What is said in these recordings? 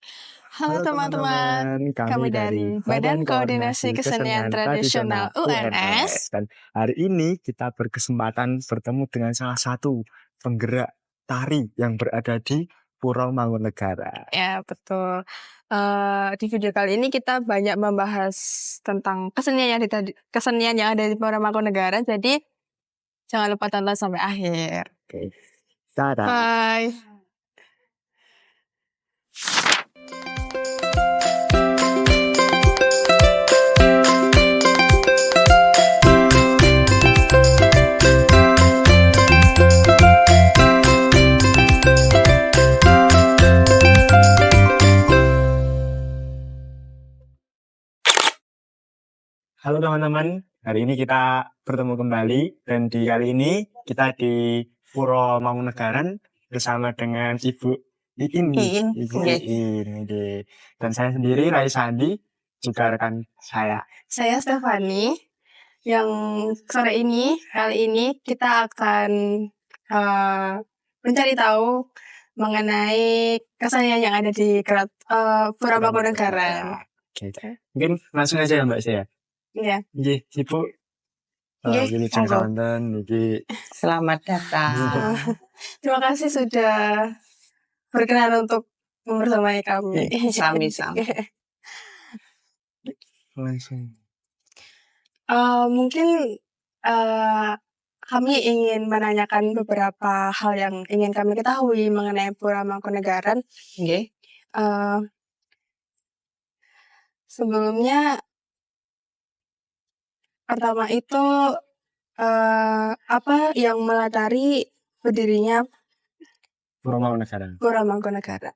Halo Halo teman-teman, teman-teman, kami kami dari dari Badan Badan Koordinasi Koordinasi Kesenian Kesenian Tradisional Tradisional UNS. UNS. Dan hari ini kita berkesempatan bertemu dengan salah satu penggerak tari yang berada di Puro Mangkunegara. Ya, betul. Di video kali ini kita banyak membahas tentang kesenian yang ada di Puro Mangkunegara, jadi jangan lupa tonton sampai akhir. Oke, dadah. Bye. Halo teman-teman, hari ini kita bertemu kembali dan di kali ini kita di Puro Mangkunegaran bersama dengan Ibu Iin. Ibu Iin. Oke. Dan saya sendiri Raisa Andi, juga rekan saya. Saya Stefani, yang kali ini kita akan mencari tahu mengenai kesenian yang ada di Puro Mangkunegara. Oke. Mungkin langsung aja ya Mbak saya. Iya. Nggih, Ibu. Nggih, Wilujeng monggo. sonten niki. Selamat datang. Terima kasih sudah berkenan untuk membersamai kami. Sami-sami. Langsung. Mungkin kami ingin menanyakan beberapa hal yang ingin kami ketahui mengenai Puro Mangkunagaran. Nggih. Sebelumnya, pertama itu apa yang melatari berdirinya Puro Mangkunagaran. Puro Mangkunegara?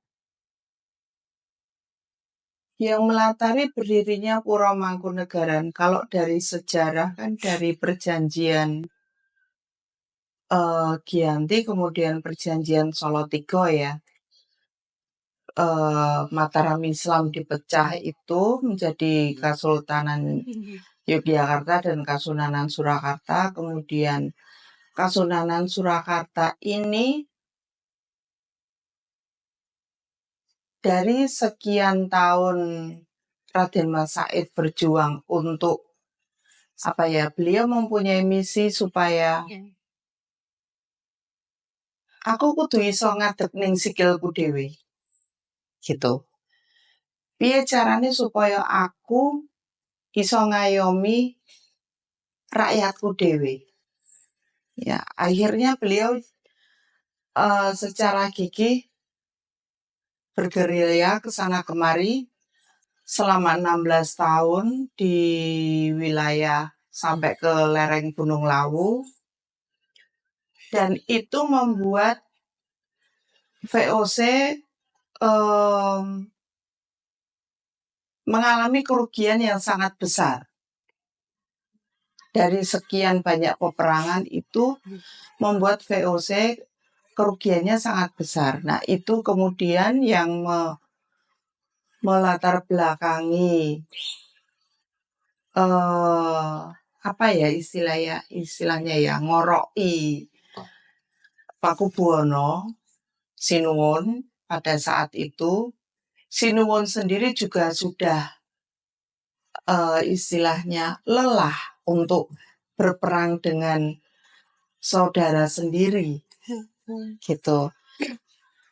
Yang melatari berdirinya Puro Mangkunagaran, kalau dari sejarah kan dari perjanjian Giyanti, kemudian perjanjian Solotigo ya. Mataram Islam dipecah itu menjadi Kesultanan Yogyakarta dan Kasunanan Surakarta. Kemudian Kasunanan Surakarta ini dari sekian tahun Raden Mas Said berjuang untuk beliau mempunyai misi supaya aku kudu iso ngadeg ning sikilku dhewe. Gitu. Piye carane supaya aku iso ngayomi rakyatku dhewe. Ya, akhirnya beliau secara gigih bergerilya ke sana kemari selama 16 tahun di wilayah sampai ke lereng Gunung Lawu. Dan itu membuat VOC mengalami kerugian yang sangat besar. Dari sekian banyak peperangan itu membuat VOC kerugiannya sangat besar. Nah, itu kemudian yang melatar belakangi istilahnya ya ngoroki Pakubuwono Sinuwun pada saat itu. Sinuwun sendiri juga sudah istilahnya lelah untuk berperang dengan saudara sendiri. Gitu.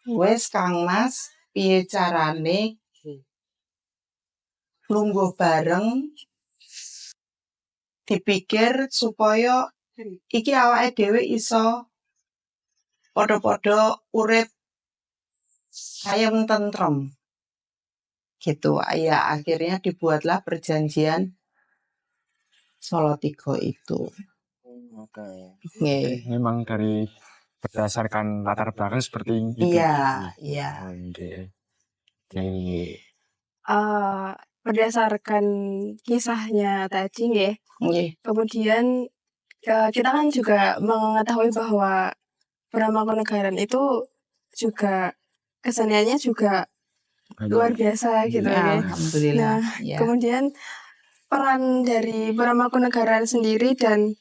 Wes Kangmas, piye carane lungguh bareng dipikir supaya iki awake dhewe iso padha-padha urip ayem tentrem. Gitu. Ya akhirnya dibuatlah perjanjian Solotigo itu. Oke. Nggih. Memang dari berdasarkan latar belakang seperti itu. Iya. Oke. Berdasarkan kisahnya tadi, nggih. Kemudian kita kan juga mengetahui bahwa Puro Mangkunagaran itu juga keseniannya juga luar biasa gitu ya. Alhamdulillah. Nah, kemudian peran dari Puro Mangkunagaran sendiri dan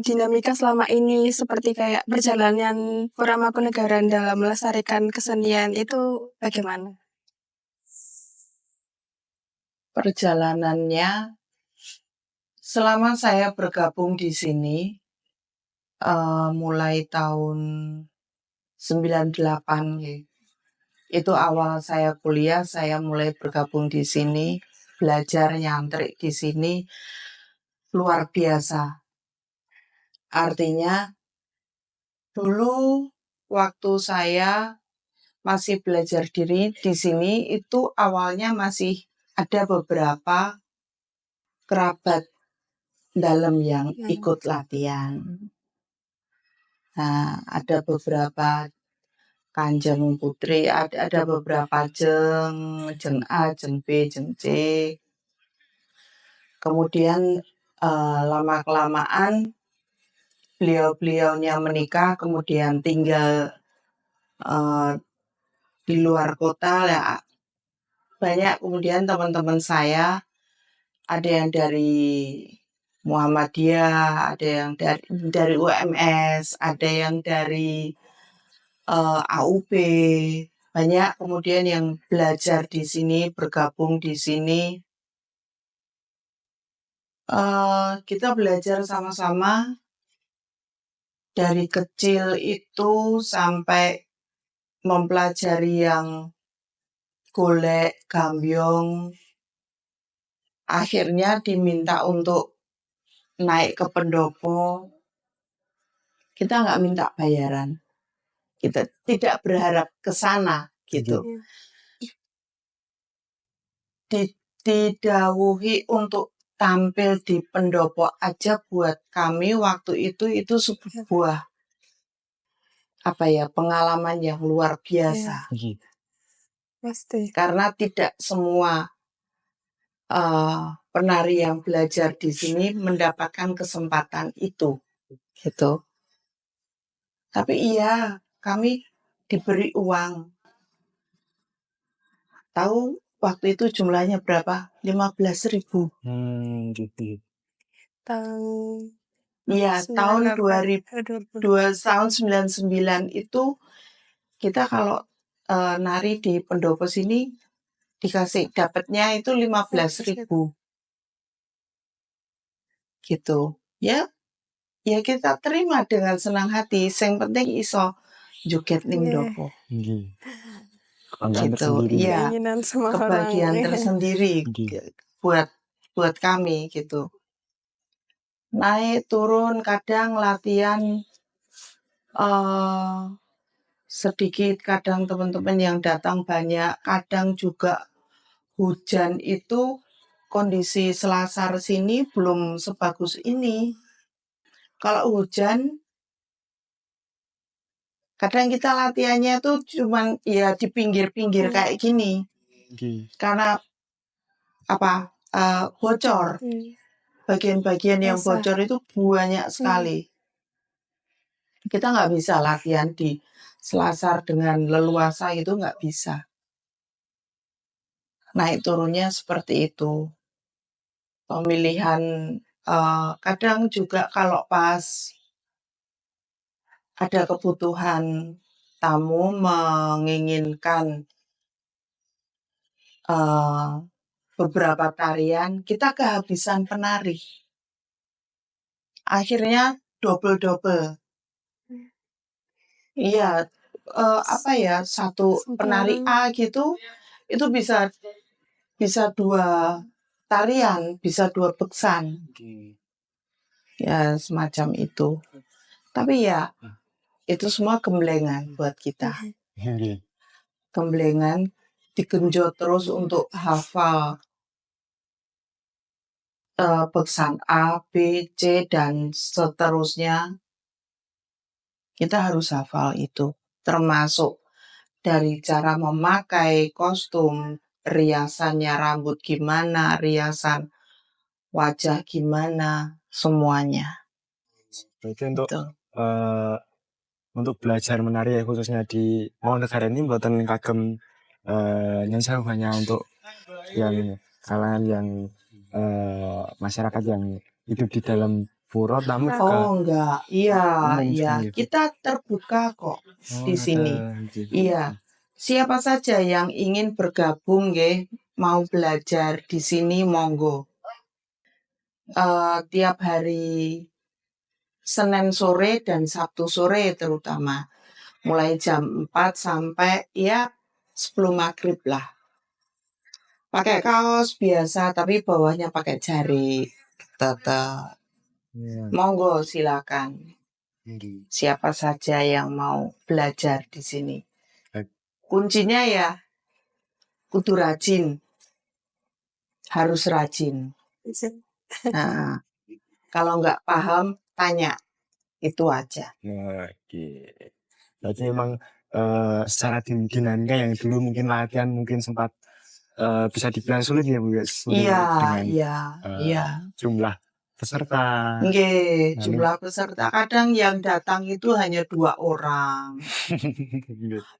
dinamika selama ini seperti kayak perjalanan Pura Mangkunegaran dalam melestarikan kesenian itu bagaimana? Perjalanannya selama saya bergabung di sini mulai tahun 98 ya. Itu awal saya kuliah, saya mulai bergabung di sini, belajar nyantrik di sini luar biasa. Artinya dulu waktu saya masih belajar diri di sini itu awalnya masih ada beberapa kerabat dalam yang ikut latihan. Nah, ada beberapa Kanjeng Putri, ada beberapa jeng A, jeng B, jeng C. Kemudian lama-kelamaan beliau-beliaunya menikah, kemudian tinggal di luar kota. Ya, banyak kemudian teman-teman saya, ada yang dari Muhammadiyah, ada yang dari UMS, ada yang dari AUP, banyak kemudian yang belajar di sini, bergabung di sini. Kita belajar sama-sama dari kecil itu sampai mempelajari yang golek, gambyong. Akhirnya diminta untuk naik ke pendopo. Kita nggak minta bayaran. Kita tidak berharap ke sana gitu. Didhawuhi untuk tampil di pendopo aja buat kami waktu itu sebuah pengalaman yang luar biasa. Pasti. Karena tidak semua penari yang belajar di sini mendapatkan kesempatan itu, gitu. Tapi iya, kami diberi uang. Tahu waktu itu jumlahnya berapa? 15.000. Gitu. Iya, tahun 99 itu kita kalau nari di pendopo sini dikasih dapatnya itu 15.000. Gitu. Ya kita terima dengan senang hati. Yang penting iso joget ning dopo. Gitu. Iya. Kebahagiaan tersendiri buat kami gitu. Naik turun kadang latihan sedikit, kadang teman-teman yang datang banyak, kadang juga hujan. Itu kondisi Selasar sini belum sebagus ini. Kalau hujan kadang kita latihannya tuh cuman ya di pinggir-pinggir kayak gini. Karena bocor. Bagian-bagian yang bocor itu banyak sekali. Kita nggak bisa latihan di Selasar dengan leluasa, itu nggak bisa. Naik turunnya seperti itu. Pemilihan kadang juga kalau pas ada kebutuhan tamu menginginkan beberapa tarian, kita kehabisan penari. Akhirnya double. Iya, satu penari A gitu, itu bisa 2 tarian, bisa 2 beksan. Ya, semacam itu. Tapi ya, itu semua gemblengan buat kita. Gemblengan digenjot terus untuk hafal beksan A, B, C, dan seterusnya. Kita harus hafal itu. Termasuk dari cara memakai kostum, riasannya rambut gimana, riasan wajah gimana, semuanya. Berarti untuk belajar menari khususnya di Mangkunegaran ini buatan kagem yang hanya untuk yang kalangan yang masyarakat yang hidup di dalam pura tamu ke Oh enggak, iya, umum iya. sendiri. Kita terbuka kok Oh, di sini. gitu. Iya. Siapa saja yang ingin bergabung, nggih, mau belajar di sini, monggo. Tiap hari Senin sore dan Sabtu sore terutama. Mulai jam 4 sampai ya 10 maghrib lah. Pakai kaos biasa, tapi bawahnya pakai jari. Tetap. Iya. Monggo silakan. Gitu. Siapa saja yang mau belajar di sini. Baik. Kuncinya ya kudu rajin. Harus rajin. Nah, kalau nggak paham, tanya. Itu aja. Oke. Berarti memang secara dinamika yang dulu mungkin latihan mungkin sempat bisa dibilang sulit ya Bu ya, sulit Iya, dengan iya, iya. jumlah peserta. Nggih, Lalu jumlah peserta kadang yang datang itu hanya 2 orang.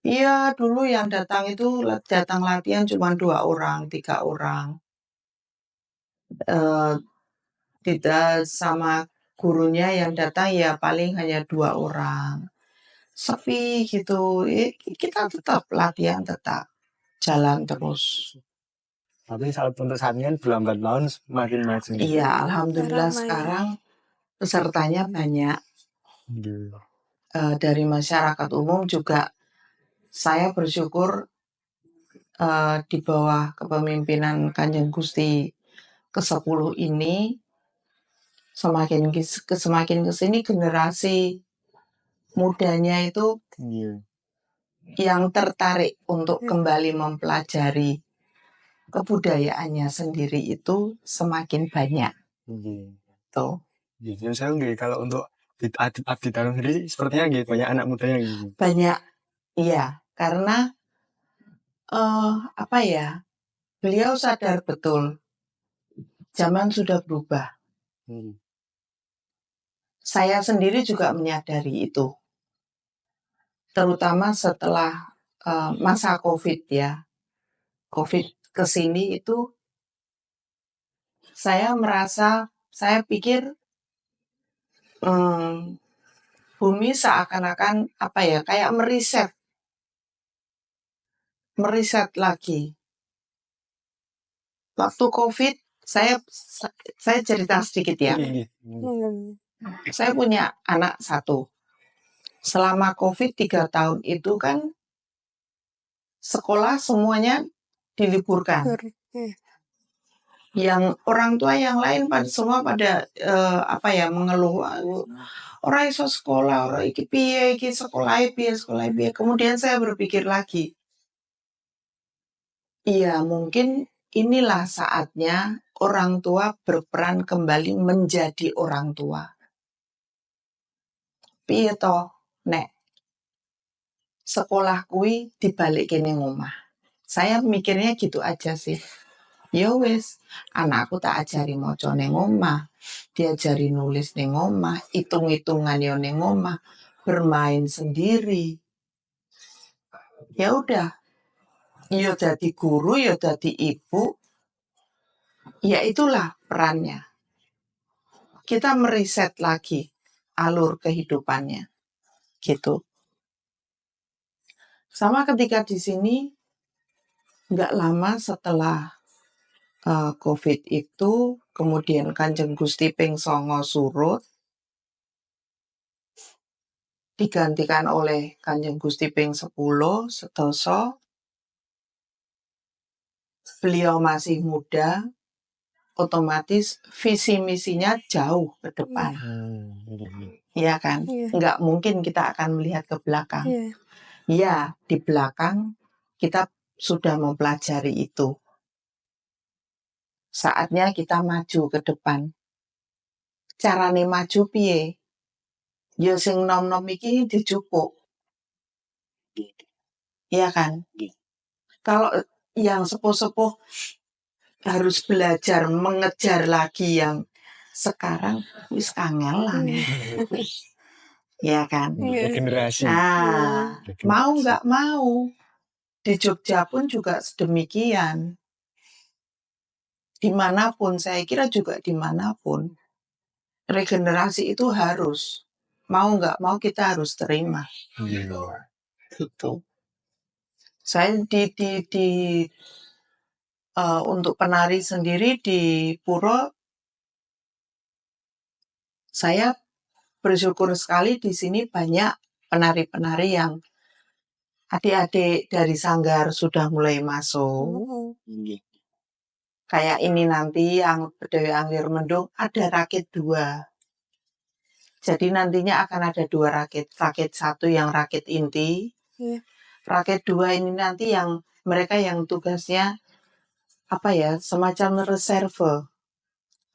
Iya, dulu yang datang itu datang latihan cuma 2 orang, 3 orang. Tidak sama gurunya yang datang ya paling hanya 2 orang. Sepi gitu. Kita tetap latihan, tetap jalan terus. tapi untuk saat ini kan bulan tahun semakin maju. Iya, alhamdulillah sekarang pesertanya banyak. Gitu. Dari masyarakat umum juga saya bersyukur di bawah kepemimpinan Kanjeng Gusti ke-10 ini semakin kesini generasi mudanya itu Iya. yang tertarik untuk kembali mempelajari kebudayaannya sendiri itu semakin banyak. Tuh. Jadi saya kalau untuk Abdi Dalam sendiri sepertinya gitu banyak anak mudanya gitu. Banyak, iya, karena apa ya? Beliau sadar betul zaman sudah berubah. Saya sendiri juga menyadari itu. Terutama setelah masa COVID ya. COVID kesini itu saya pikir bumi seakan-akan apa ya, kayak meriset lagi. Waktu COVID saya cerita sedikit ya. Saya punya anak 1. Selama COVID 3 tahun itu kan sekolah semuanya diliburkan. Yang orang tua yang lain semua pada mengeluh, orang iso sekolah, orang iki piye iki sekolah piye. Kemudian saya berpikir lagi, iya mungkin inilah saatnya orang tua berperan kembali menjadi orang tua. Piye toh nek sekolah kui dibalikin ning omah. Saya mikirnya gitu aja sih. Ya wis, anakku tak ajari maca ning omah, diajari nulis ning omah, hitung-hitungan yo ning omah, bermain sendiri. Ya udah, yo jadi guru, yo jadi ibu, ya itulah perannya. Kita meriset lagi alur kehidupannya, gitu. Sama ketika di sini, nggak lama setelah COVID itu, kemudian Kanjeng Gusti ping 9 surut, digantikan oleh Kanjeng Gusti ping 10 Setoso. Beliau masih muda, otomatis visi misinya jauh ke depan. Iya kan? Nggak mungkin kita akan melihat ke belakang. Ya, di belakang kita sudah mempelajari itu. Saatnya kita maju ke depan. Carane maju piye? Ya sing nom-nom iki dijupuk. Iya kan? Kalau yang sepuh-sepuh harus belajar mengejar lagi yang sekarang wis kangelan. Ya kan? Generasi. Nah, mau nggak mau di Jogja pun juga sedemikian. Dimanapun, saya kira juga dimanapun. regenerasi itu harus. Mau nggak mau kita harus terima. Gitu. Saya untuk penari sendiri di Puro, saya bersyukur sekali di sini banyak penari-penari yang adik-adik dari sanggar sudah mulai masuk. Kayak ini nanti yang Bedoyo Anglir Mendung ada rakit 2. Jadi nantinya akan ada 2 rakit. Rakit 1 yang rakit inti. Rakit 2 ini nanti yang mereka yang tugasnya apa ya, semacam reserve.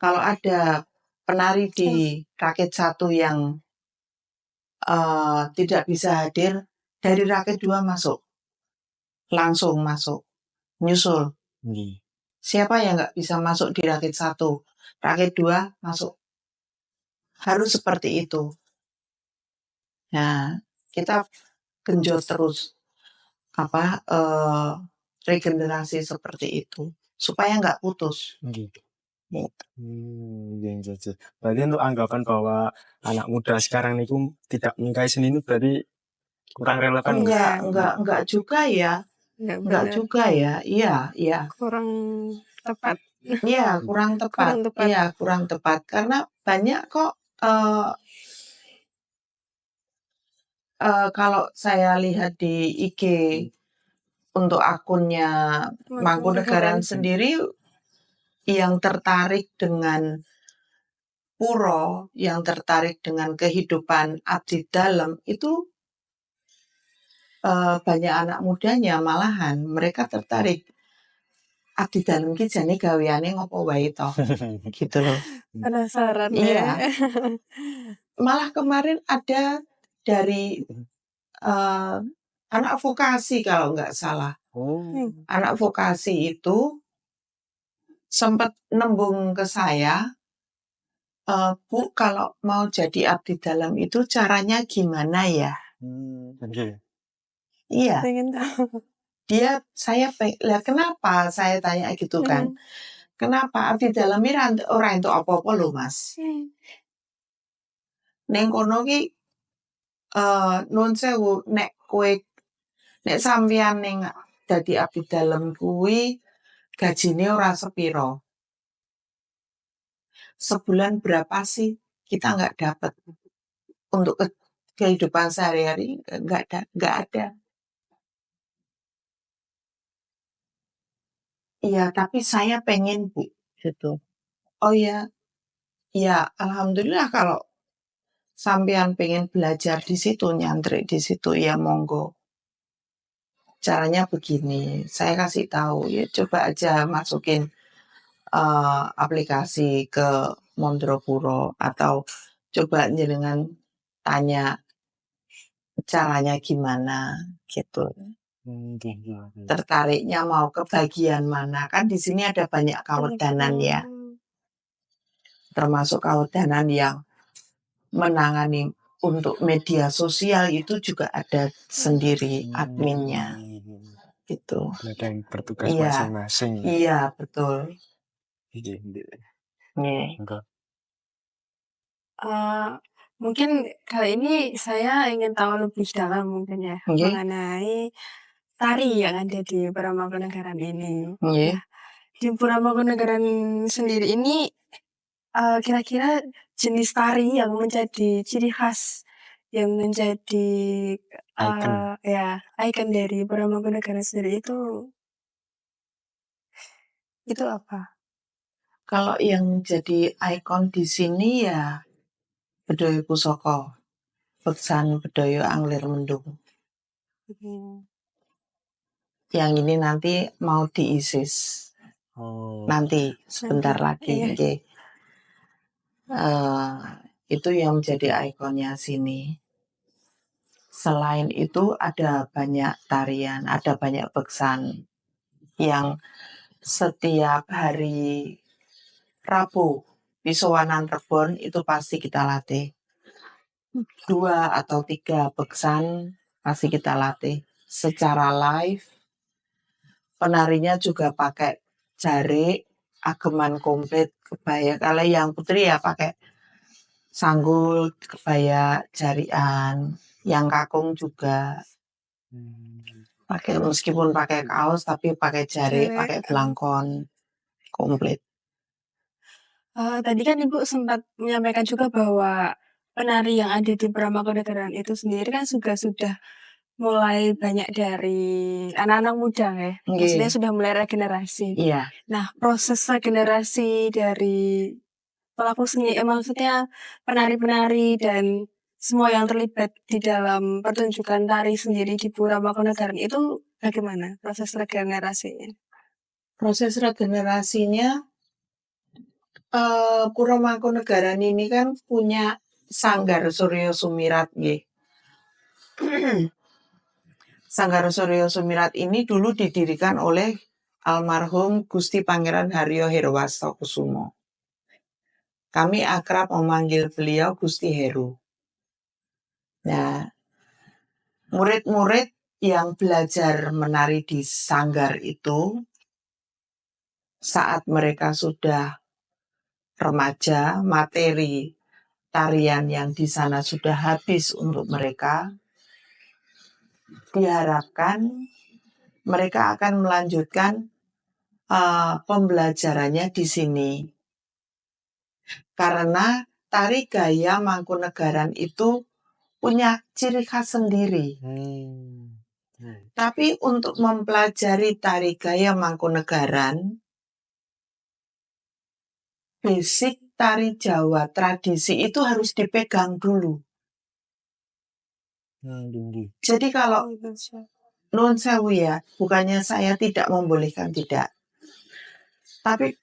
Kalau ada penari di rakit 1 yang tidak bisa hadir, dari rakit 2 masuk. Langsung masuk. Nyusul. Siapa yang nggak bisa masuk di rakit 1? Rakit 2 masuk. Harus seperti itu. Nah, kita genjot terus regenerasi seperti itu supaya nggak putus. Berarti untuk anggapan bahwa anak muda sekarang itu tidak menyukai seni itu berarti kurang relevan. Enggak juga ya. Enggak juga ya. Iya. Kurang tepat. Iya, kurang tepat. Iya, kurang tepat. Karena banyak kok kalau saya lihat di IG untuk akunnya Mangkunegaran sendiri yang tertarik dengan Puro, yang tertarik dengan kehidupan abdi dalam itu banyak anak mudanya malahan mereka tertarik. Abdi dalam ki jane gaweane ngopo wae toh. Gitu loh. Penasaran. Iya. Malah kemarin ada dari anak vokasi kalau nggak salah. Anak vokasi itu sempat nembung ke saya, Bu, kalau mau jadi abdi dalam itu caranya gimana ya? Iya. Pengen tahu. Lah kenapa saya tanya gitu kan? Kenapa abdi dalam ora entuk apa-apa lho, Mas. Ning kono ki nuwun sewu nek sampeyan ning dadi abdi dalam kuwi gajine ora sepiro. Sebulan berapa sih kita nggak dapat untuk kehidupan sehari-hari, nggak ada. Iya, tapi saya pengen, Bu, gitu. Oh ya, alhamdulillah kalau sampean pengen belajar di situ, nyantrik di situ, ya monggo. Caranya begini, saya kasih tahu ya, coba aja masukin aplikasi ke Mondropuro atau coba jenengan tanya caranya gimana gitu. Tertariknya mau ke bagian mana? Kan di sini ada banyak kawedanan ya. Termasuk kawedanan yang menangani untuk media sosial itu juga ada sendiri adminnya. Gitu. Ada yang bertugas masing-masing. Iya, betul. Mungkin kali ini saya ingin tahu lebih dalam mungkin ya mengenai tari yang ada di Pura Mangkunegaran ini. Nah, di Pura Mangkunegaran sendiri ini kira-kira jenis tari yang menjadi ciri khas, yang menjadi ikon dari Pura Mangkunegaran sendiri itu apa? Kalau yang jadi ikon di sini ya Bedoyo Pusoko, Beksan Bedoyo Anglir Mendung. Yang ini nanti mau diisis. Nanti sebentar lagi. Itu yang menjadi ikonnya sini. Selain itu ada banyak tarian, ada banyak beksan yang setiap hari Rabu Pisowanan Rebon itu pasti kita latih. 2 atau 3 beksan pasti kita latih secara live. Penarinya juga pakai jarik, ageman komplit, kebaya. Kalau yang putri ya pakai Sanggul, kebaya jarian, yang kakung juga pakai, meskipun pakai kaos tapi pakai jari, pakai belangkon komplit. Tadi kan Ibu sempat menyampaikan juga bahwa penari yang ada di Puramangkunegaran itu sendiri kan sudah mulai banyak dari anak-anak muda ya, maksudnya sudah mulai regenerasi. Iya. Nah, proses regenerasi dari pelaku seni, maksudnya penari-penari dan semua yang terlibat di dalam pertunjukan tari sendiri di Puramangkunegaran itu bagaimana proses regenerasinya? Proses regenerasinya, Puramangkunegaran ini kan punya Sanggar Suryo Sumirat nggih. Sanggar Suryo Sumirat ini dulu didirikan oleh almarhum Gusti Pangeran Haryo Herwasto Kusumo. Kami akrab memanggil beliau Gusti Heru. Nah, murid-murid yang belajar menari di sanggar itu, saat mereka sudah remaja, materi tarian yang di sana sudah habis untuk mereka, diharapkan mereka akan melanjutkan pembelajarannya di sini. Karena tari gaya Mangkunegaran itu punya ciri khas sendiri. Tapi untuk mempelajari tari gaya Mangkunegaran, basic tari Jawa tradisi itu harus dipegang dulu. Jadi kalau nun sewu ya, bukannya saya tidak membolehkan, tidak. Tapi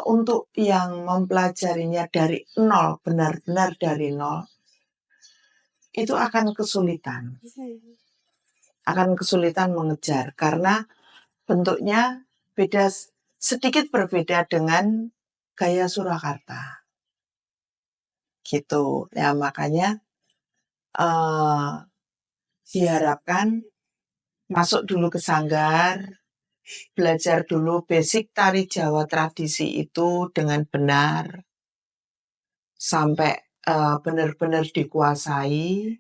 untuk yang mempelajarinya dari nol, benar-benar dari nol, itu akan kesulitan. Akan kesulitan mengejar karena bentuknya beda, sedikit berbeda dengan gaya Surakarta. Gitu. Ya makanya diharapkan masuk dulu ke sanggar, belajar dulu basic tari Jawa tradisi itu dengan benar, sampai benar-benar dikuasai.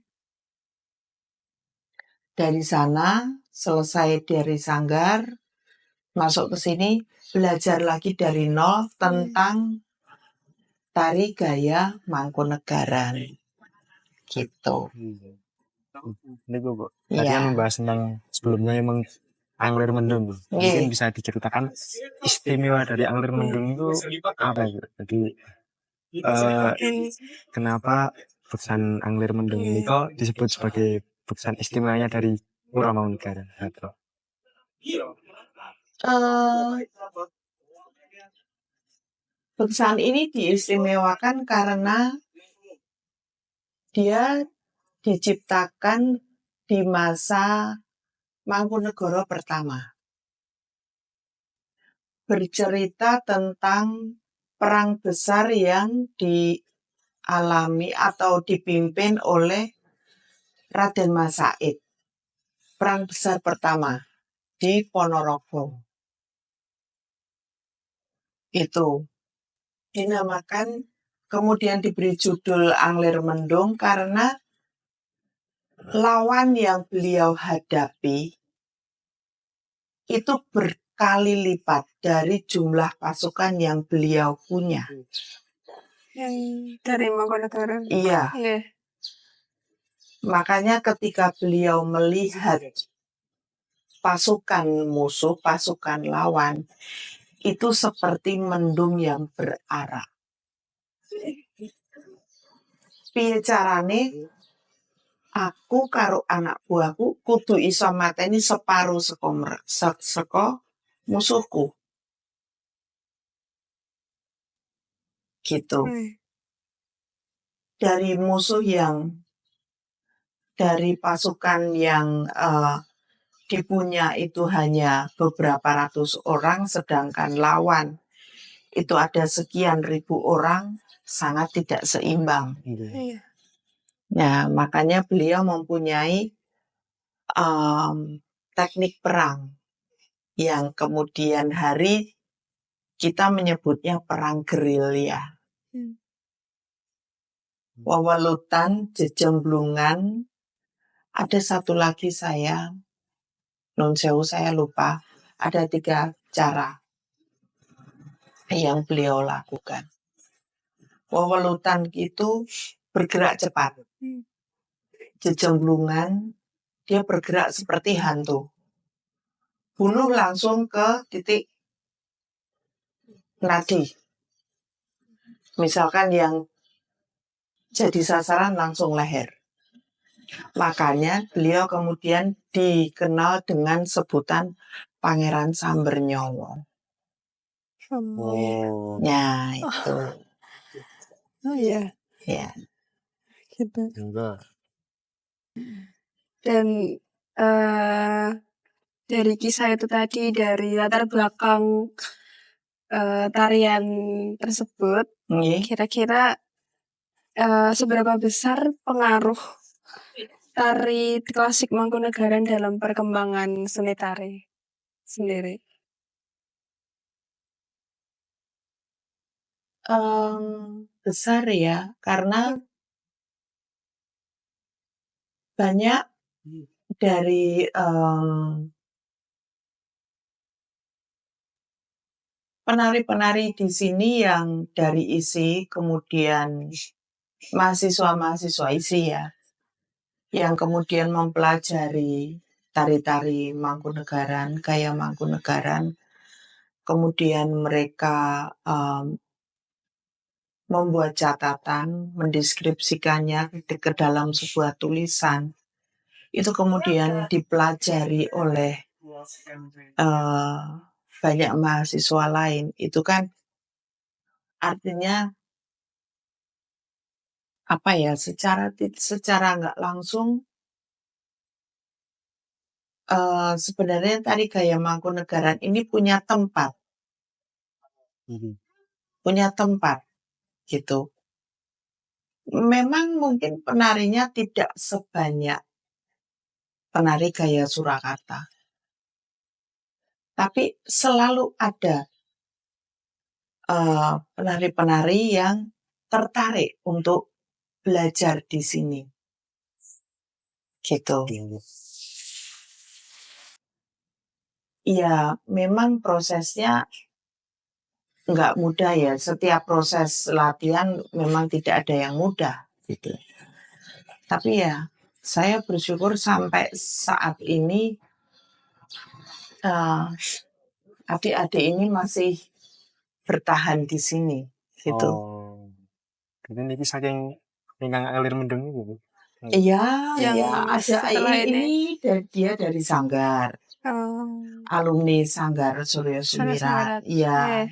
Dari sana, selesai dari sanggar, masuk ke sini, belajar lagi dari nol tentang tari gaya Mangkunegaran. Gitu. Ini Bu. Tadi kan membahas tentang sebelumnya emang Anglir Mendung. Mungkin bisa diceritakan istimewa dari Anglir Mendung itu apa gitu? Jadi kenapa beksan Anglir Mendung ini kok disebut sebagai beksan istimewanya dari Puramangkunegaran? Beksan ini diistimewakan karena dia diciptakan di masa Mangkunegara pertama. Bercerita tentang perang besar yang dialami atau dipimpin oleh Raden Mas Said. Perang besar pertama di Ponorogo. Itu dinamakan, kemudian diberi judul Anglir Mendung karena lawan yang beliau hadapi itu berkali lipat dari jumlah pasukan yang beliau punya. Yang dari Mangkunegaran? Iya. Makanya ketika beliau melihat pasukan musuh, pasukan lawan, itu seperti mendung yang berarak. Piye carane aku karo anak buahku kudu iso mateni separuh saka musuhku. Gitu. Dari musuh dari pasukan yang dipunya itu hanya beberapa ratus orang, sedangkan lawan itu ada sekian ribu orang, sangat tidak seimbang. Nah, makanya beliau mempunyai teknik perang yang kemudian hari kita menyebutnya perang gerilya. wewelutan, jejemblungan. Ada satu lagi saya, non sewu saya lupa. Ada 3 cara yang beliau lakukan. Wewelutan itu bergerak cepat. Jejemblungan dia bergerak seperti hantu. Bunuh langsung ke titik nadi. Misalkan yang jadi sasaran langsung leher. Makanya beliau kemudian dikenal dengan sebutan Pangeran Sambernyowo. Oh. Ya, itu. Oh iya. Ya. Gitu. Enggak. Dan dari kisah itu tadi, dari latar belakang tarian tersebut, kira-kira seberapa besar pengaruh tari klasik Mangkunegaran dalam perkembangan seni tari sendiri? Besar ya, karena banyak dari penari-penari di sini yang dari ISI, kemudian mahasiswa-mahasiswa ISI ya, yang kemudian mempelajari tari-tari Mangkunegaran, gaya Mangkunegaran, kemudian mereka membuat catatan, mendeskripsikannya ke dalam sebuah tulisan. Itu kemudian dipelajari oleh banyak mahasiswa lain. Itu kan artinya apa ya? Secara nggak langsung sebenarnya tari gaya Mangkunegaran ini punya tempat, gitu. Memang mungkin penarinya tidak sebanyak penari gaya Surakarta, tapi selalu ada penari-penari yang tertarik untuk belajar di sini, gitu. Ya, memang prosesnya nggak mudah ya. Setiap proses latihan memang tidak ada yang mudah, gitu. Tapi ya, saya bersyukur sampai saat ini adik-adik ini masih bertahan di sini, gitu. Oh. Jadi ini saking ingkang alir mendung gitu. Iya, Yang ada setelah ini dia dari Sanggar. Alumni Sanggar Surya Sumirat. Iya.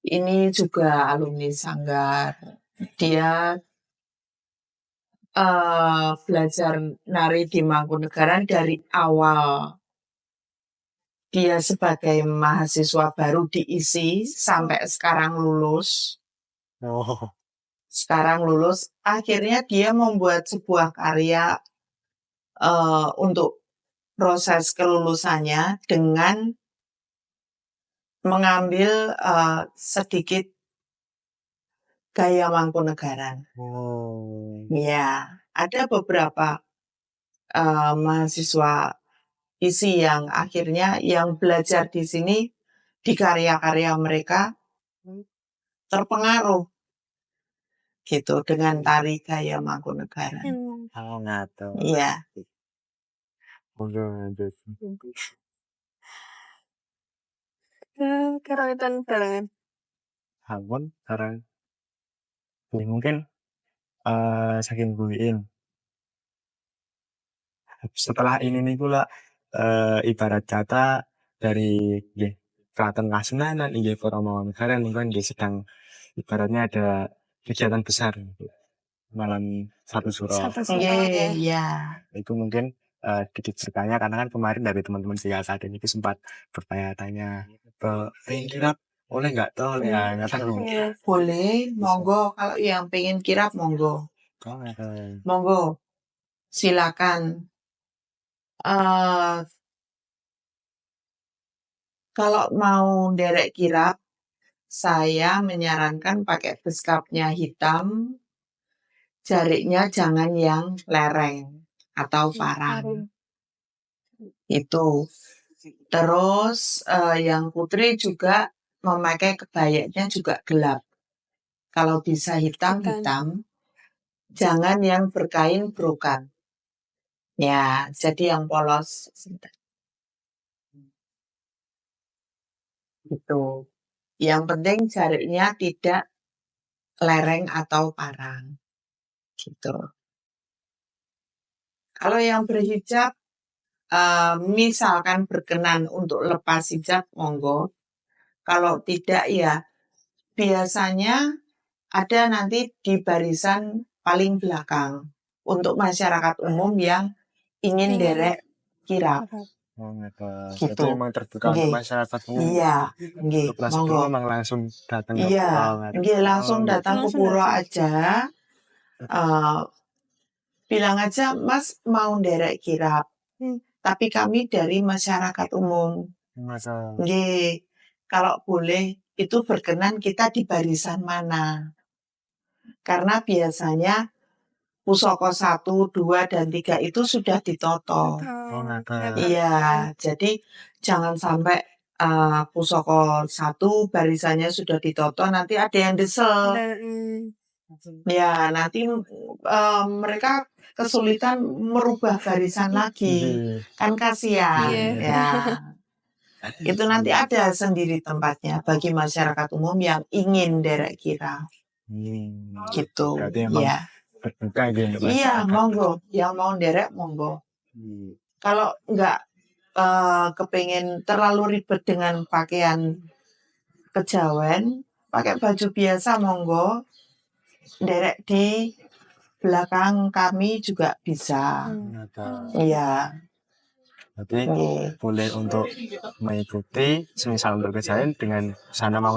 Ini juga alumni Sanggar. Dia belajar nari di Mangkunegaran dari awal. Dia sebagai mahasiswa baru diisi sampai sekarang lulus. Sekarang lulus, akhirnya dia membuat sebuah karya untuk proses kelulusannya dengan mengambil sedikit gaya Mangkunegaran. Ya, ada beberapa mahasiswa ISI yang akhirnya yang belajar di sini di karya-karya mereka terpengaruh gitu dengan tari gaya Mangkunegaran. Oh, ngato. Iya. Karawitan barengan. Hampun, sekarang. Mungkin saking buin. Setelah ini nih pula ibarat kata dari Keraton Kasunanan, Pura Mangkunegaran mungkin sedang ibaratnya ada kegiatan besar malam satu suro. Iya. Itu mungkin diceritakannya karena kan kemarin dari teman-teman di akademi itu sempat bertanya-tanya pengen kirap boleh nggak toh ya nggak tahu. Boleh, monggo kalau yang pengen kirap monggo. Monggo, silakan. Kalau mau derek kirap saya menyarankan pakai beskapnya hitam, jariknya jangan yang lereng atau parang. Itu. Terus yang putri juga memakai kebayanya juga gelap. Kalau bisa hitam, jangan yang berkain brokat. Ya, jadi yang polos. Gitu. Yang penting jariknya tidak lereng atau parang. Gitu. Kalau yang berhijab, misalkan berkenan untuk lepas hijab, monggo. Kalau tidak ya biasanya ada nanti di barisan paling belakang untuk masyarakat umum yang ingin derek kirap. Gitu. Itu memang terbuka untuk masyarakat umum. Iya, monggo. Memang langsung datang ke Iya, langsung datang ke pura aja. Bilang aja, Mas mau derek kirap. Tapi kami dari masyarakat umum. Kalau boleh itu berkenan kita di barisan mana? Karena biasanya pusoko 1, 2, dan 3 itu sudah ditoto. Iya, jadi jangan sampai pusoko 1 barisannya sudah ditoto, nanti ada yang desel. Ya, nanti mereka kesulitan merubah barisan lagi. Kan kasihan. Ya. Itu nanti ada sendiri tempatnya bagi masyarakat umum yang ingin derek kirap. Gitu. Ya. Iya, monggo. Yang mau derek, monggo. Kalau enggak kepingin terlalu ribet dengan pakaian kejawen, pakai baju biasa, monggo. Derek di belakang kami juga bisa. Iya. Jadi boleh untuk mengikuti semisal untuk kejawen dengan sana mau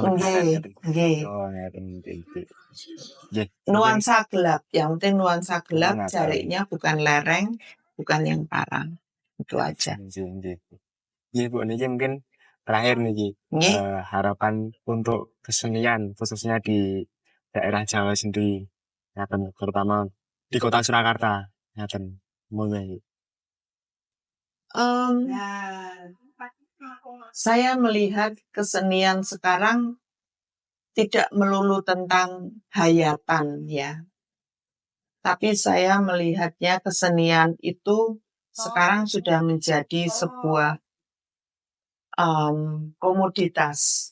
nuansa gelap, yang penting nuansa gelap, jariknya bukan lereng, bukan yang parang. Itu aja. Iya Bu, ini mungkin terakhir nih harapan untuk kesenian khususnya di daerah Jawa sendiri, terutama di kota Surakarta. Saya melihat kesenian sekarang tidak melulu tentang hayatan ya. Tapi saya melihatnya kesenian itu sekarang sudah menjadi sebuah komoditas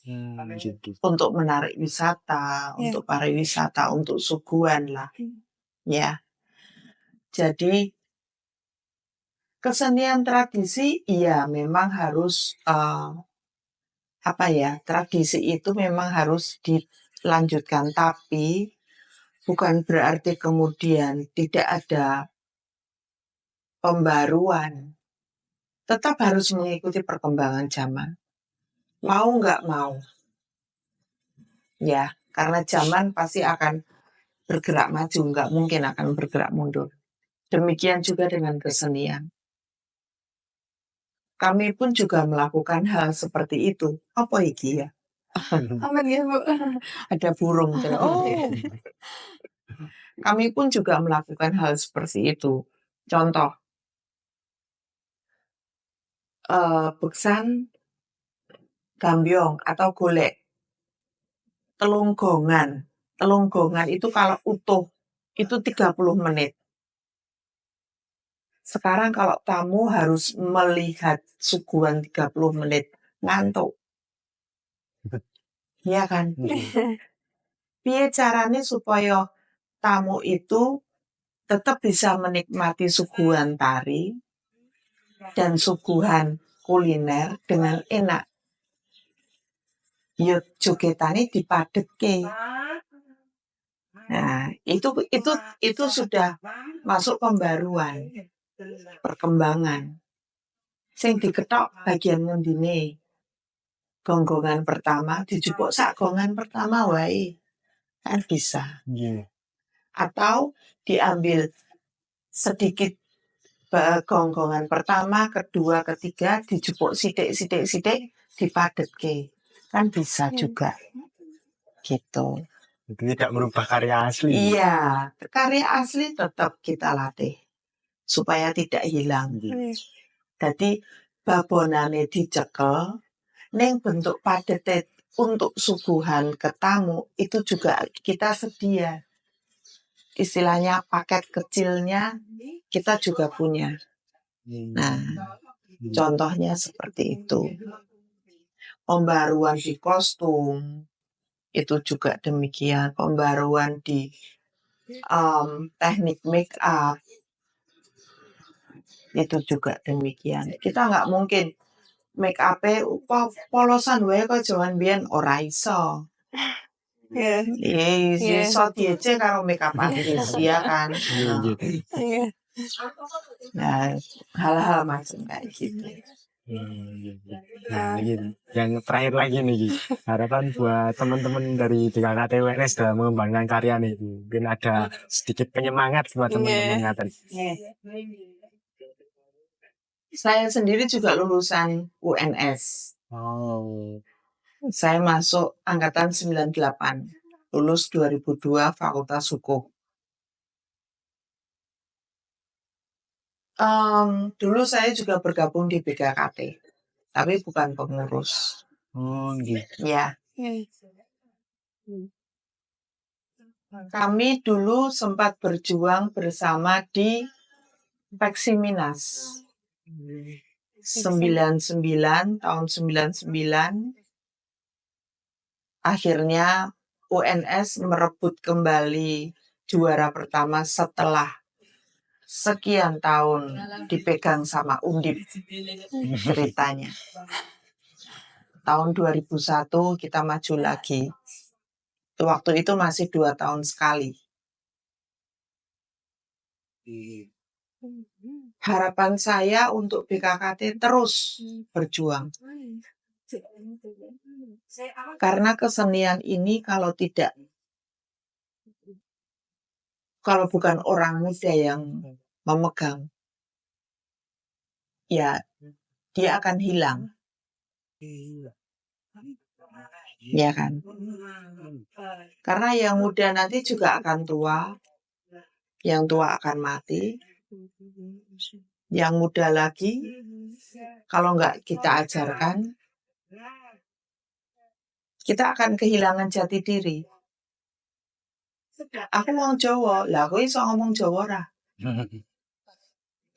untuk menarik wisata, untuk pariwisata, untuk suguhan lah. Ya. Jadi kesenian tradisi iya memang harus tradisi itu memang harus dilanjutkan, tapi bukan berarti kemudian tidak ada pembaruan. Tetap harus mengikuti perkembangan zaman. Mau nggak mau. Ya, karena zaman pasti akan bergerak maju, nggak mungkin akan bergerak mundur. Demikian juga dengan kesenian. Kami pun juga melakukan hal seperti itu. Apa iki ya? Ada burung. Kami pun juga melakukan hal seperti itu. Contoh, beksan gambyong atau golek. Telunggongan. Telunggongan itu kalau utuh, itu 30 menit. Sekarang kalau tamu harus melihat suguhan 30 menit, ngantuk. Iya kan? Piye caranya supaya tamu itu tetap bisa menikmati suguhan tari dan suguhan kuliner dengan enak. Ya jogetane dipadetke. Nah, itu sudah masuk pembaruan, perkembangan. Sing diketok bagian mundine. Gonggongan pertama dijupuk sak gongan pertama wae. Kan bisa. Atau diambil sedikit gonggongan pertama, kedua, ketiga dijupuk sithik dipadetke. Kan bisa juga. gitu. Itu tidak merubah karya asli. Iya, karya asli tetap kita latih supaya tidak hilang. Jadi babonane dicekel, neng bentuk padet untuk suguhan ke tamu itu juga kita sedia. Istilahnya paket kecilnya kita juga punya. Nah, contohnya seperti itu. Pembaruan di kostum itu juga demikian. Pembaruan di teknik make up itu juga demikian. Kita nggak mungkin make up-e polosan wae kok jaman biyen ora iso. Iso diece karo make up artis ya kan. Nah, hal-hal macam kayak gitu. Nah, yang terakhir lagi nih, harapan buat teman-teman dari BKKT UNS dalam mengembangkan karya nih, mungkin ada sedikit penyemangat buat teman-teman ngaten. Saya sendiri juga lulusan UNS. Saya masuk angkatan 98, lulus 2002 Fakultas Hukum. Dulu saya juga bergabung di BKKT, tapi bukan pengurus. Gitu. Ya. Kami dulu sempat berjuang bersama di Peksiminas. 99 tahun 99 akhirnya UNS merebut kembali juara pertama setelah sekian tahun dipegang sama Undip ceritanya. Tahun 2001 kita maju lagi. Waktu itu masih 2 tahun sekali. Harapan saya untuk BKKT terus berjuang. Karena kesenian ini kalau bukan orang muda yang memegang, ya dia akan hilang. Ya kan? Karena yang muda nanti juga akan tua, yang tua akan mati, yang muda lagi kalau nggak kita ajarkan, kita akan kehilangan jati diri. Aku wong Jawa, lah kowe iso ngomong Jawa ora?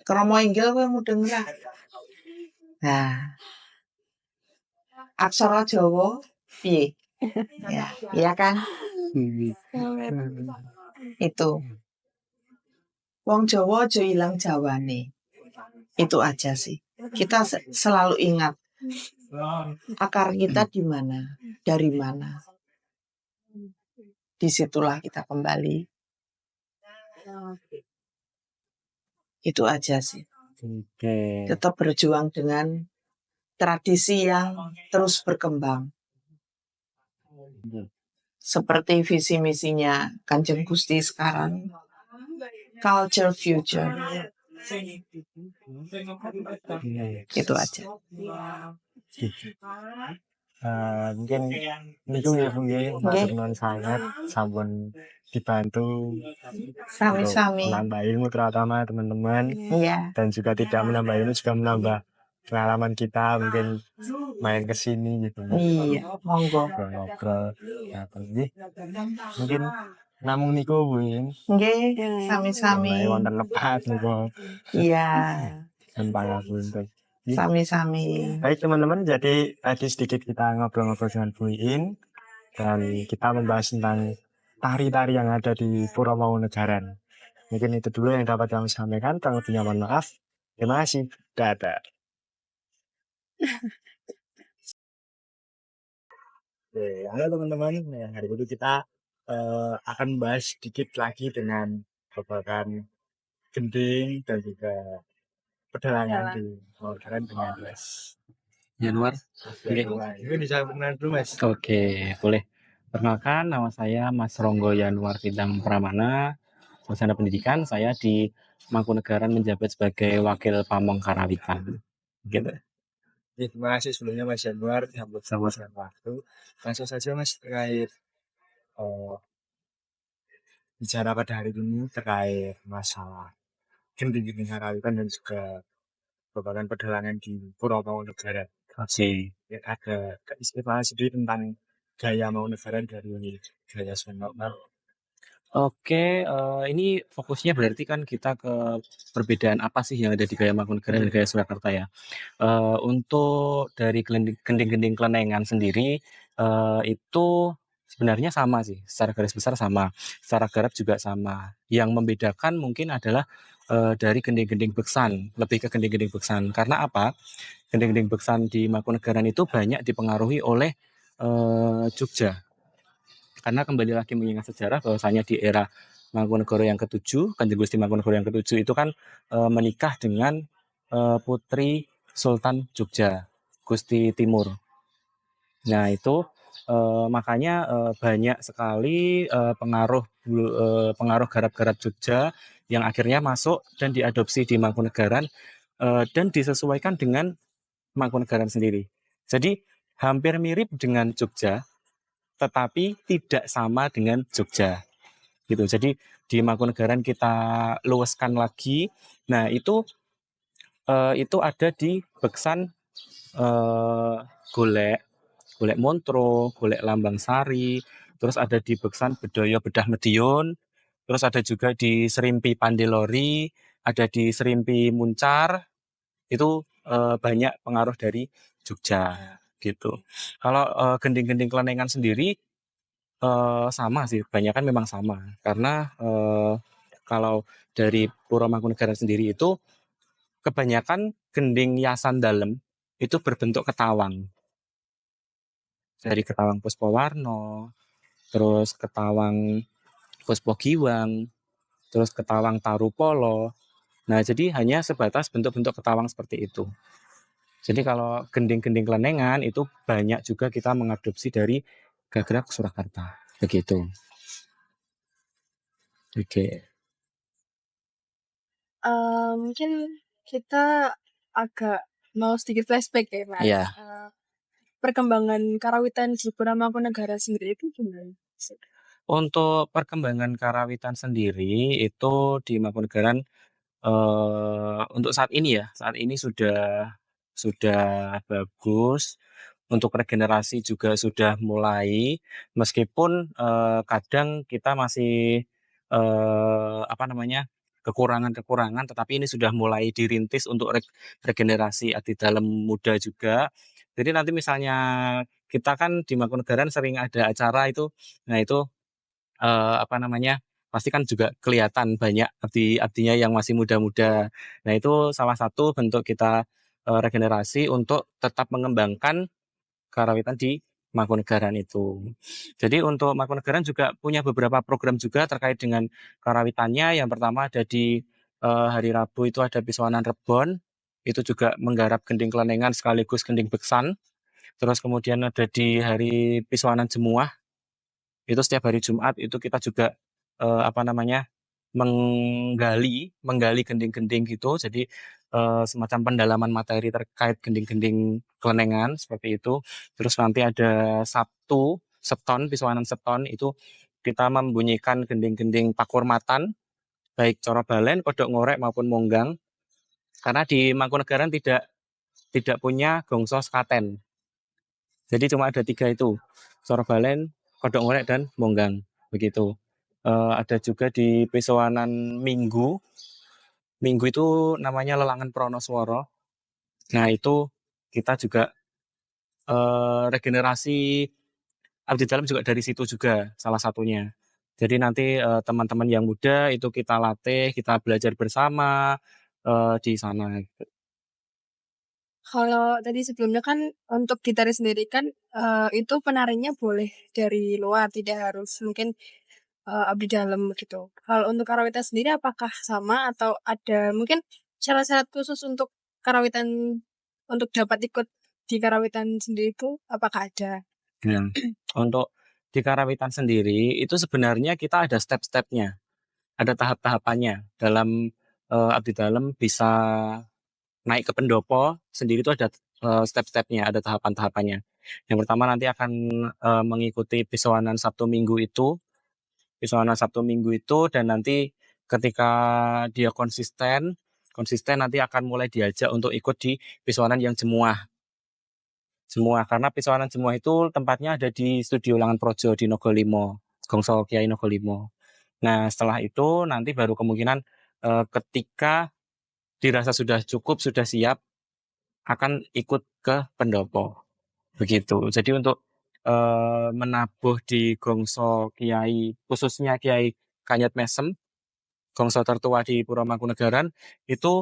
Kromo inggil kowe mudeng ora? Nah, aksara Jawa piye? Ya, iya kan? Itu. Wong Jawa aja ilang Jawane. Itu aja sih. Kita selalu ingat akar kita di mana, dari mana. Disitulah kita kembali. Itu aja sih. Tetap berjuang dengan tradisi yang terus berkembang. Seperti visi misinya Kanjeng Gusti sekarang, Culture Future. Itu aja. Mungkin niku ya Bu nggih, matur nuwun sangat sampun dibantu Sami-sami menambah ilmu terutama teman-teman. Iya. Dan juga tidak menambah ilmu, juga menambah pengalaman kita, mungkin main ke sini gitu. Iya, monggo. Ngobrol. Nah, mungkin namung niku Bu. Nggih, sami-sami. Wonten lepat niku. Iya. Dan pangapunten. Sami-sami. Baik teman-teman, jadi tadi sedikit kita ngobrol-ngobrol dengan Bu Iin dan kita membahas tentang tari-tari yang ada di Puro Mangkunegaran. Mungkin itu dulu yang dapat kami sampaikan. Kurang lebihnya mohon maaf. Terima kasih. Dadah. Oke, halo teman-teman. Nah, hari ini kita akan membahas sedikit lagi dengan babakan gending dan juga pedalangan di Mangkunegaran dengan Mas Januar. Ini bisa perkenalan dulu Mas. Oke, boleh. Perkenalkan, nama saya Mas Ronggo Januar Bintang Pramana. Sarjana pendidikan, saya di Mangkunegaran menjabat sebagai Wakil Pamong Karawitan. Gitu. Terima kasih sebelumnya Mas Januar, sambut dengan waktu. Langsung saja Mas terkait eh, bicara pada hari ini terkait masalah genting-genting karawitan dan juga babakan pedalangan di Puro Mangkunegaran. Ya, ada keistimewaan sendiri tentang gaya Mangkunegaran dari gaya Sunda. Oke, ini fokusnya berarti kan kita ke perbedaan apa sih yang ada di gaya Mangkunegaran dan gaya Surakarta ya. Untuk dari gending-gending Klenengan sendiri, itu sebenarnya sama sih, secara garis besar sama, secara garap juga sama. Yang membedakan mungkin adalah dari gending-gending beksan, lebih ke gending-gending beksan. Karena apa? Gending-gending beksan di Mangkunegaran itu banyak dipengaruhi oleh Jogja. Karena kembali lagi mengingat sejarah bahwasanya di era Mangkunegoro yang ke-7, Kanjeng Gusti Mangkunegoro yang ke-7 itu kan menikah dengan putri Sultan Jogja, Gusti Timur. Nah, itu makanya banyak sekali pengaruh garap-garap Jogja yang akhirnya masuk dan diadopsi di Mangkunegaran dan disesuaikan dengan Mangkunegaran sendiri. Jadi hampir mirip dengan Jogja, tetapi tidak sama dengan Jogja gitu. Jadi di Mangkunegaran kita luaskan lagi. Nah, itu ada di Beksan Golek Montro, Golek Lambang Sari, terus ada di Beksan Bedoyo Bedah Medion, terus ada juga di Serimpi Pandelori, ada di Serimpi Muncar. Itu banyak pengaruh dari Jogja gitu. Kalau gending-gending Klenengan sendiri sama sih, kebanyakan memang sama. Karena kalau dari Puro Mangkunegaran sendiri itu kebanyakan gending hiasan dalam itu berbentuk ketawang. Dari ketawang Puspawarna, terus ketawang Puspagiwang, terus ketawang Tarupolo. Nah, jadi hanya sebatas bentuk-bentuk ketawang seperti itu. Jadi kalau gending-gending Klenengan itu banyak juga kita mengadopsi dari Gagrak Surakarta. Begitu. Oke. Mungkin kita agak mau sedikit flashback ya, Mas. Iya. Perkembangan karawitan di Puro Mangkunegaran sendiri itu gimana? Untuk perkembangan karawitan sendiri itu di Mangkunegaran untuk saat ini sudah bagus. Untuk regenerasi juga sudah mulai, meskipun kadang kita masih kekurangan-kekurangan, tetapi ini sudah mulai dirintis untuk regenerasi abdi dalam muda juga. Jadi nanti misalnya kita kan di Mangkunegaran sering ada acara itu, nah itu pasti kan juga kelihatan banyak abdinya yang masih muda-muda. Nah, itu salah satu bentuk kita regenerasi untuk tetap mengembangkan karawitan di Mangkunegaran itu. Jadi untuk Mangkunegaran juga punya beberapa program juga terkait dengan karawitannya. Yang pertama ada di hari Rabu itu ada Pisowanan Rebon, itu juga menggarap gending Klenengan sekaligus gending beksan. Terus kemudian ada di hari Pisowanan Jemuah, itu setiap hari Jumat itu kita juga menggali gending-gending gitu. Jadi semacam pendalaman materi terkait gending-gending Klenengan seperti itu. Terus nanti ada Sabtu seton, Pisowanan seton itu kita membunyikan gending-gending Pakurmatan, baik Coro Balen, Kodok Ngorek maupun Monggang. Karena di Mangkunegaran tidak punya gongso sekaten. Jadi cuma ada 3 itu, Coro Balen, Kodok Ngorek dan Monggang begitu. Ada juga di Pisowanan Minggu itu namanya Lelangan Pronosworo. Nah, itu kita juga regenerasi abdi dalam juga dari situ juga salah satunya. Jadi nanti teman-teman yang muda itu kita latih, kita belajar bersama di sana. Kalau tadi sebelumnya kan untuk gitaris sendiri kan itu penarinya boleh dari luar, tidak harus mungkin abdi dalam gitu. Kalau untuk karawitan sendiri apakah sama atau ada mungkin syarat-syarat khusus untuk karawitan untuk dapat ikut di karawitan sendiri itu apakah ada? Nah, untuk di karawitan sendiri itu sebenarnya kita ada step-stepnya, ada tahap-tahapannya. Dalam abdi dalam bisa naik ke pendopo sendiri itu ada step-stepnya, ada tahapan-tahapannya. Yang pertama nanti akan mengikuti pisoanan Sabtu Minggu itu, dan nanti ketika dia konsisten nanti akan mulai diajak untuk ikut di pisoanan yang jemuah. Karena pisoanan jemuah itu tempatnya ada di Studio Langan Projo di Nogolimo, Gongso Kiai Nogolimo. Nah, setelah itu nanti baru kemungkinan ketika dirasa sudah cukup, sudah siap, akan ikut ke pendopo. Begitu. Jadi untuk menabuh di Gongso Kiai, khususnya Kiai Kanyat Mesem, Gongso tertua di Puro Mangkunegaran, itu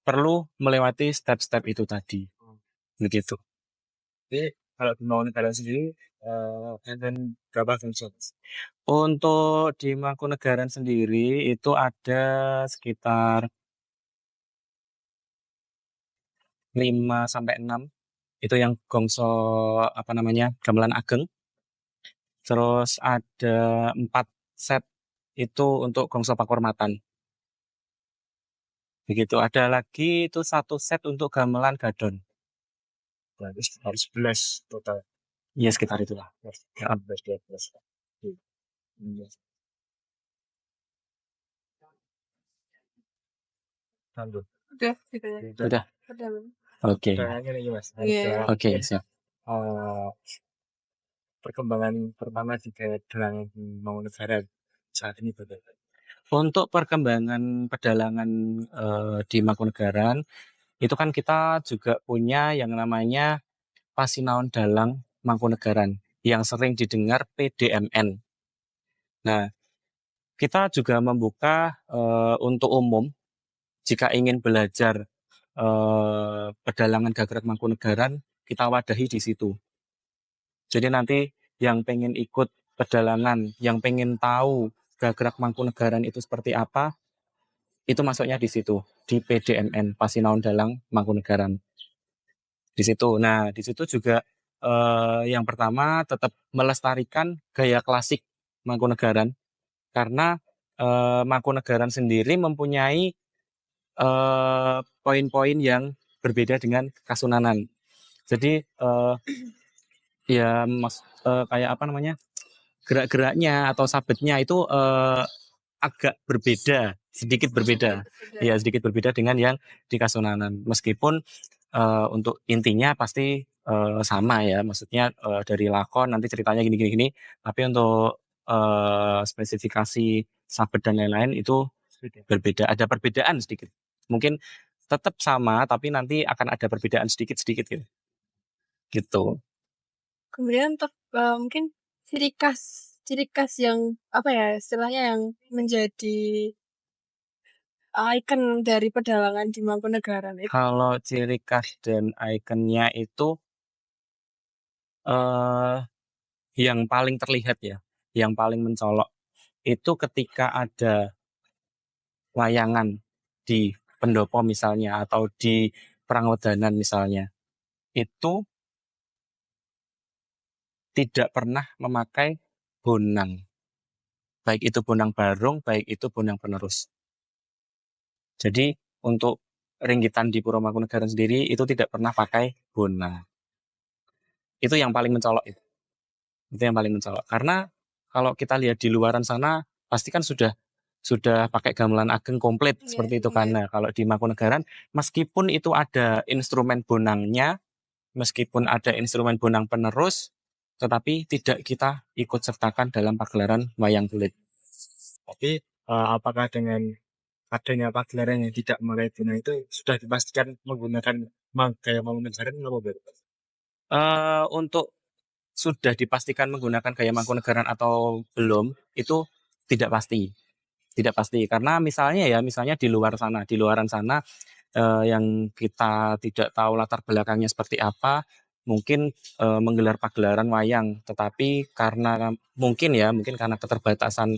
perlu melewati step-step itu tadi. Begitu. Jadi kalau di Mangkunegaran sendiri enten berapa gongso? Untuk di Mangkunegaran sendiri itu ada sekitar 5-6. Itu yang gongso gamelan ageng. Terus ada 4 set itu untuk gongso pakurmatan. Begitu. Ada lagi itu 1 set untuk gamelan gadon. Berarti harus 11 total. Iya, sekitar itulah. 11-12. Udah, gitu ya. Udah. Udah. Oke. Pertanyaannya nih Mas. Iya. Oke, siap. Perkembangan pertama di dalang Mangkunegaran saat ini bagaimana? Untuk perkembangan pedalangan di Mangkunegaran itu kan kita juga punya yang namanya Pasinaon Dalang Mangkunegaran yang sering didengar PDMN. Nah, kita juga membuka untuk umum jika ingin belajar pedalangan Gagrag Mangkunegaran, kita wadahi di situ. Jadi nanti yang pengen ikut pedalangan, yang pengen tahu Gagrag Mangkunegaran itu seperti apa, itu masuknya di situ, di PDMN, Pasinaon Dalang Mangkunegaran. Di situ. Nah, di situ juga yang pertama tetap melestarikan gaya klasik Mangkunegaran, karena Mangkunegaran sendiri mempunyai poin-poin yang berbeda dengan Kasunanan. Jadi kayak gerak-geraknya atau sabetnya itu agak berbeda, sedikit berbeda. Ya, sedikit berbeda dengan yang di Kasunanan. Meskipun untuk intinya pasti sama ya, maksudnya dari lakon nanti ceritanya gini-gini, tapi untuk spesifikasi sabet dan lain-lain itu berbeda, ada perbedaan sedikit. Mungkin tetap sama, tapi nanti akan ada perbedaan sedikit-sedikit gitu. Gitu. Kemudian untuk mungkin ciri khas yang istilahnya yang menjadi ikon dari pedalangan di Mangkunegaran itu. Kalau ciri khas dan ikonnya itu yang paling terlihat ya, yang paling mencolok itu ketika ada wayangan di pendopo misalnya atau di Prangwedanan misalnya, itu tidak pernah memakai bonang, baik itu bonang barung, baik itu bonang penerus. Jadi untuk ringgitan di Puro Mangkunegaran sendiri itu tidak pernah pakai bonang. Itu yang paling mencolok itu. Itu yang paling mencolok. Karena kalau kita lihat di luaran sana pasti kan sudah pakai gamelan ageng komplit seperti itu kan. Nah, kalau di Mangkunegaran meskipun itu ada instrumen bonangnya, meskipun ada instrumen bonang penerus, tetapi tidak kita ikut sertakan dalam pagelaran wayang kulit. Tapi apakah dengan adanya pagelaran yang tidak memakai bonang itu sudah dipastikan menggunakan gaya Mangkunegaran atau beda? Untuk sudah dipastikan menggunakan gaya Mangkunegaran atau belum itu tidak pasti karena misalnya di luaran sana yang kita tidak tahu latar belakangnya seperti apa, mungkin menggelar pagelaran wayang, tetapi karena mungkin karena keterbatasan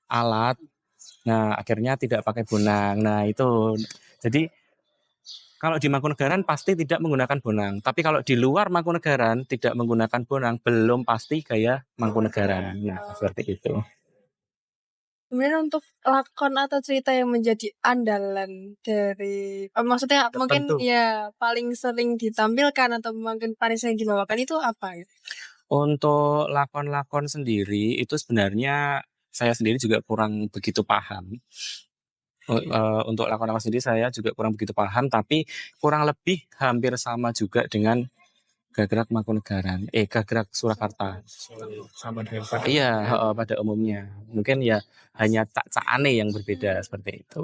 alat, nah akhirnya tidak pakai bonang. Nah itu jadi kalau di Mangkunegaran pasti tidak menggunakan bonang. Tapi kalau di luar Mangkunegaran tidak menggunakan bonang, belum pasti gaya Mangkunegaran. Nah, seperti itu. Sebenarnya untuk lakon atau cerita yang menjadi andalan dari maksudnya mungkin Tertentu. ya paling sering ditampilkan atau mungkin paling sering dibawakan itu apa gitu? Untuk lakon-lakon sendiri itu sebenarnya saya sendiri juga kurang begitu paham. Untuk lakon-lakon sendiri saya juga kurang begitu paham, tapi kurang lebih hampir sama juga dengan Gagrak Mangkunegaran, Gagrak Surakarta. Sama dengan pada Iya, pada umumnya. Mungkin ya hanya cak-cakane yang berbeda seperti itu.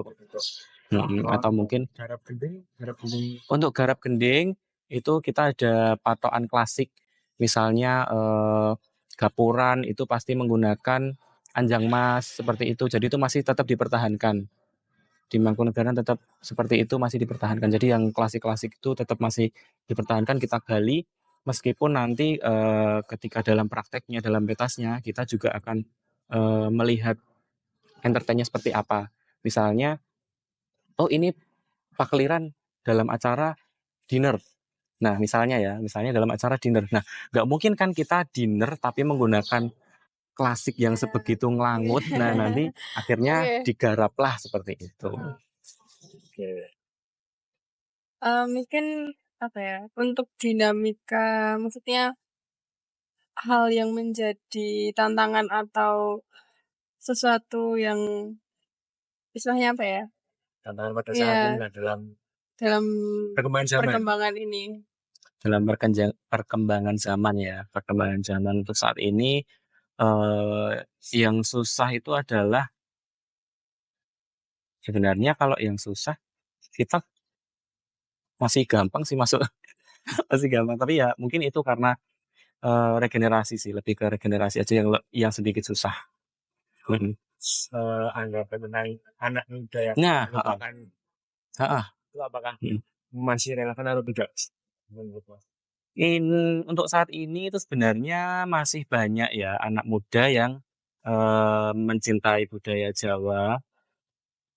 Atau mungkin garap gending untuk garap gending itu kita ada patokan klasik. Misalnya gapuran itu pasti menggunakan anjang mas seperti itu. Jadi itu masih tetap dipertahankan. Di Mangkunegaran tetap seperti itu masih dipertahankan. Jadi yang klasik-klasik itu tetap masih dipertahankan, kita gali meskipun nanti ketika dalam prakteknya, dalam pentasnya kita juga akan melihat entertainnya seperti apa. Misalnya, oh ini pakliran dalam acara dinner. Nah, misalnya dalam acara dinner. Nah, nggak mungkin kan kita dinner tapi menggunakan klasik yang sebegitu ngelangut. Nah, nanti akhirnya Oke. digaraplah seperti itu. Mungkin apa ya, untuk dinamika maksudnya hal yang menjadi tantangan atau sesuatu yang istilahnya apa ya? tantangan pada saat Iya, ini lah dalam dalam perkembangan zaman. perkembangan ini. Dalam perkembangan zaman untuk saat ini yang susah itu adalah sebenarnya kalau yang susah kita masih gampang sih masuk masih gampang, tapi ya mungkin itu karena regenerasi sih, lebih ke regenerasi aja yang sedikit susah. Anggapan tentang anak muda yang Nah, merupakan itu apakah masih relevan atau tidak menurut Mas? untuk saat ini itu sebenarnya masih banyak ya anak muda yang mencintai budaya Jawa.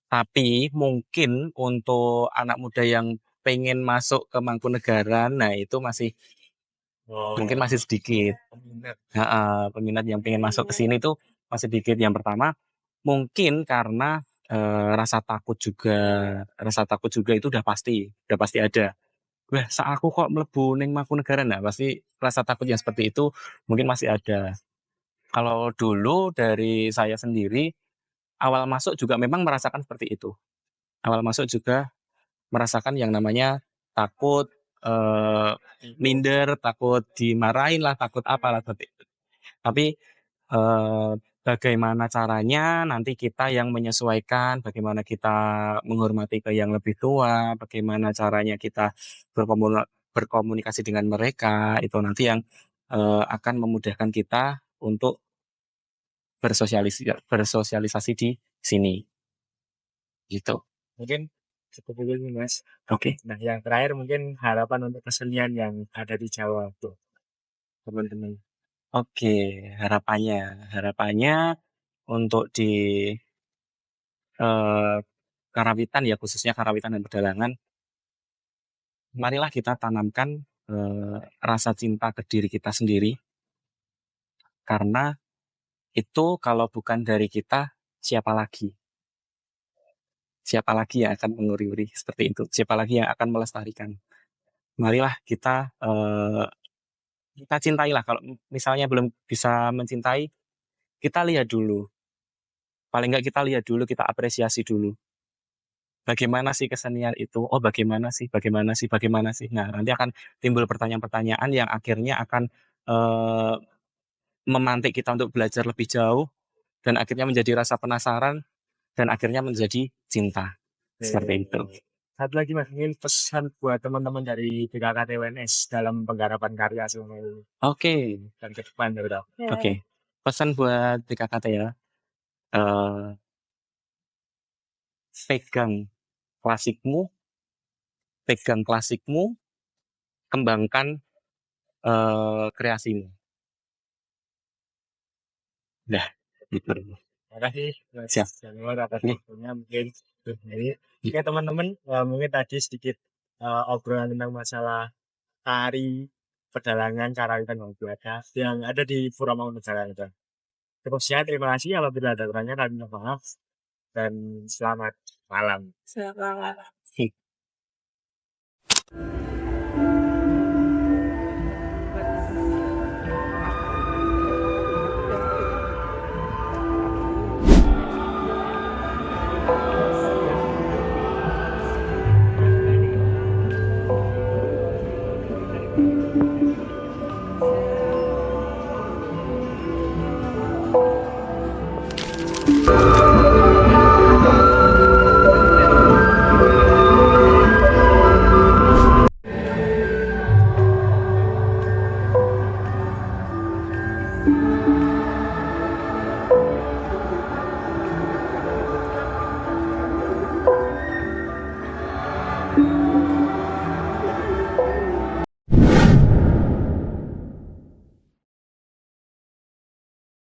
Tapi mungkin untuk anak muda yang pengen masuk ke Mangkunegaran, nah itu masih mungkin masih sedikit. Peminat yang pengen masuk ke sini tuh masih sedikit. Yang pertama mungkin karena rasa takut juga itu udah pasti ada. Wah, aku kok mlebu ning Mangkunegaran, nah pasti rasa takut yang seperti itu mungkin masih ada. Kalau dulu dari saya sendiri awal masuk juga memang merasakan seperti itu. Awal masuk juga merasakan yang namanya takut, minder, takut dimarahin lah, takut apalah seperti itu. Tapi bagaimana caranya nanti kita yang menyesuaikan, bagaimana kita menghormati ke yang lebih tua, bagaimana caranya kita berkomunikasi dengan mereka, itu nanti yang akan memudahkan kita untuk bersosialisasi di sini. Gitu. Mungkin cukup dulu Mas. Oke. Nah, yang terakhir mungkin harapan untuk kesenian yang ada di Jawa tuh, teman-teman. Oke, harapannya untuk di Karawitan ya, khususnya Karawitan dan Pedalangan, marilah kita tanamkan rasa cinta ke diri kita sendiri, karena itu kalau bukan dari kita, siapa lagi? Siapa lagi yang akan menguri-uri seperti itu? Siapa lagi yang akan melestarikan? Marilah kita cintailah. Kalau misalnya belum bisa mencintai, kita lihat dulu. Paling nggak kita lihat dulu, kita apresiasi dulu. Bagaimana sih kesenian itu? Oh, bagaimana sih? Nah, nanti akan timbul pertanyaan-pertanyaan yang akhirnya akan memantik kita untuk belajar lebih jauh, dan akhirnya menjadi rasa penasaran, dan akhirnya menjadi cinta. Seperti itu. Satu lagi Mas, ingin pesan buat teman-teman dari BKKT UNS dalam penggarapan karya semua ini. Oke. Dan ke depan terutama. Oke. Pesan buat BKKT ya. Pegang klasikmu, kembangkan kreasimu. Dah, gitu. Terima kasih Mas Siap. Januar atas waktunya mungkin. Oke teman-teman, mungkin tadi sedikit obrolan tentang masalah tari pedalangan Karawitan Bangbuada yang ada di Pura Mangkunegaran. Cukup sekian, terima kasih. Apabila ada kurangnya kami minta maaf dan selamat malam. Selamat.